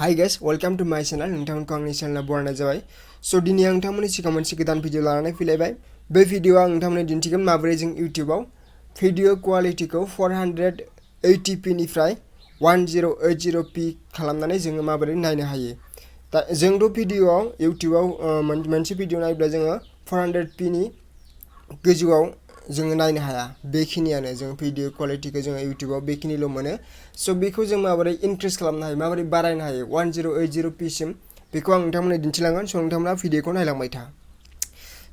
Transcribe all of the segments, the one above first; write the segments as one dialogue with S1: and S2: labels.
S1: Hi guys, welcome to my channel. नोंथांमोनखौ आंनि चेनेलाव बरायनाय जाबाय। स' दिनै आं नोंथांमोननि सिगाङाव मोनसे गोदान भिडिअ लानानै फैलायबाय। बे भिडिअआव आं नोंथांमोननो दिन्थिगोन माबोरै जों इउटिउबाव भिडिअ क्वालिटिखौ 480p निफ्राय 1080p खालामनानै जोङो माबोरै नायनो हायो। दा जोंथ' भिडिअआव इउटिउबाव मोनसे भिडिअ नायोब्ला जोङो 400p नि गोजौआव जोङो नायनो हाया। बेखिनियानो जों भिडिअ क्वालिटिखौ जोङो इउटिउबाव बेखिनिल' मोनो। स' बेखौ जों माबोरै इनक्रिज खालामनो हायो, माबोरै बारायनो हायो 1080p सिम, बेखौ आं नोंथांमोननो दिन्थिलांगोन। स' नोंथांमोना भिडिअखौ नायलांबाय था।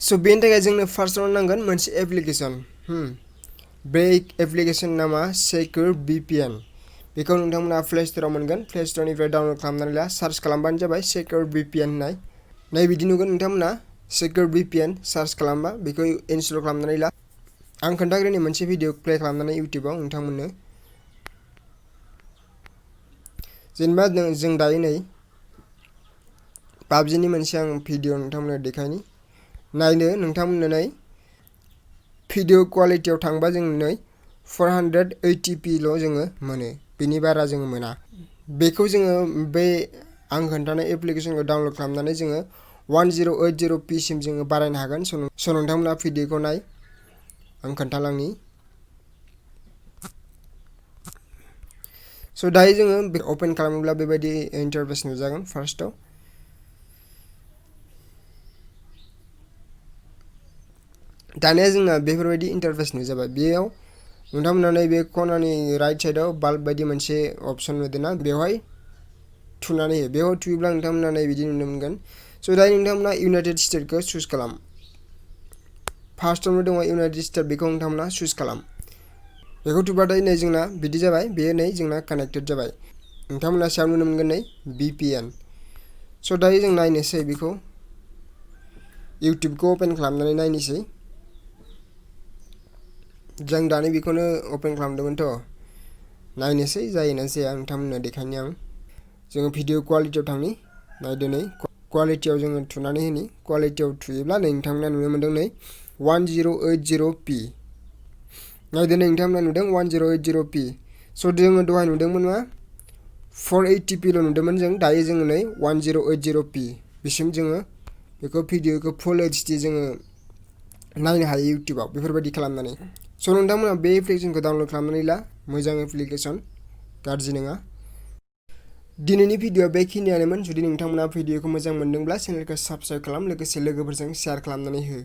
S1: स' बेनि थाखाय जोंनो फार्स्टआवनो नांगोन मोनसे एप्लिकेसन। बे एप्लिकेसन नामा सेक्युर VPN। बेखौ नोंथांमोना प्ले स्ट'राव मोनगोन। प्ले स्ट'रनिफ्राय डाउनल'ड खालामनानै ला, सार्च खालामबानो जाबाय सेक्युर VPN होननाय। नै बिदि नुगोन नोंथांमोना सेक्युर VPN सार्च खालामबा बेखौ इनस्टल खालामनानै ला। आं खोन्थाग्रोनि मोनसे भिडिअ प्ले खालामनानै इउटिउबाव नोंथांमोननो। जेनेबा जों दायो नै पाबजिनि मोनसे आं भिडिअ नोंथांमोननो देखायनि। नायनो नोंथांमोननो नै भिडिअ क्वालिटियाव थांबा जों नै 480pल' जोङो मोनो, बेनि बारा जोङो मोना। बेखौ जोङो बे आं खोन्थानाय एप्लिकेसनखौ डाउनल'ड खालामनानै जोङो 1080p सिम जोङो बारायनो हागोन। स' नोंथांमोना भिडिअखौ नाय, आं खोन्थालांनि। स' दायो जोङो अपेन खालामोब्ला बेबायदि इन्टारफेस नुजागोन फार्स्टआव। दानिया जोंना बेफोरबायदि इन्टारफेस नुजाबाय। बेयाव नोंथांमोना नैबे खनानि राइट साइडआव बाल्ब बायदि मोनसे अपसन नुदोंना, बेवहाय थुनानै हो। बेयाव थुयोब्ला नोंथांमोना नै बिदि नुनो मोनगोन। स' दायो नोंथांमोना इउनाइटेड स्टेटखौ चुज खालाम। फार्स्टआवनो दङ इउनाइटेड स्टेट, बेखौ नोंथांमोना चुज खालाम। बेखौ थुबाथाय नै जोंना बिदि जाबाय, बेयो नै जोंना कानेक्टेड जाबाय। नोंथांमोना सायाव नुनो मोनगोन नै VPN। स' दायो जों नायनोसै बेखौ इउटिउबखौ अपेन खालामनानै नायनोसै। जों दानि बेखौनो अपेन खालामदोंमोनथ'। नायनोसै जायोना जाया नोंथांमोननो देखायनि आं। जोङो भिडिअ क्वालिटियाव थांनि। नायदो नै क्वालिटियाव जोङो थुनानै होनि। क्वालिटियाव थुयोब्ला नै नोंथांमोना नुनो मोनदों नै 1080p। नायदो नै नोंथांमोना नुदों 1080p। स' जोङो दहाय नुदोंमोन मा 480pल' नुदोंमोन जों, दायो जोङो नै 1080p बिसिम जोङो बेखौ भिडिअखौ फुल HD जोङो नायनो हायो इउटिउबाव बेफोरबायदि खालामनानै। स' नोंथांमोना बे एप्लिकेसनखौ डाउनल'ड खालामनानै ला, मोजां एप्लिकेसन, गाज्रि नङा। दिनैनि भिडिअआ बेखिनियानोमोन। जुदि नोंथांमोना भिडिअखौ मोजां मोनदोंब्ला चेनेलखौ साबस्क्राइब खालाम, लोगोसे लोगोफोरजों शेयार खालामनानै हो।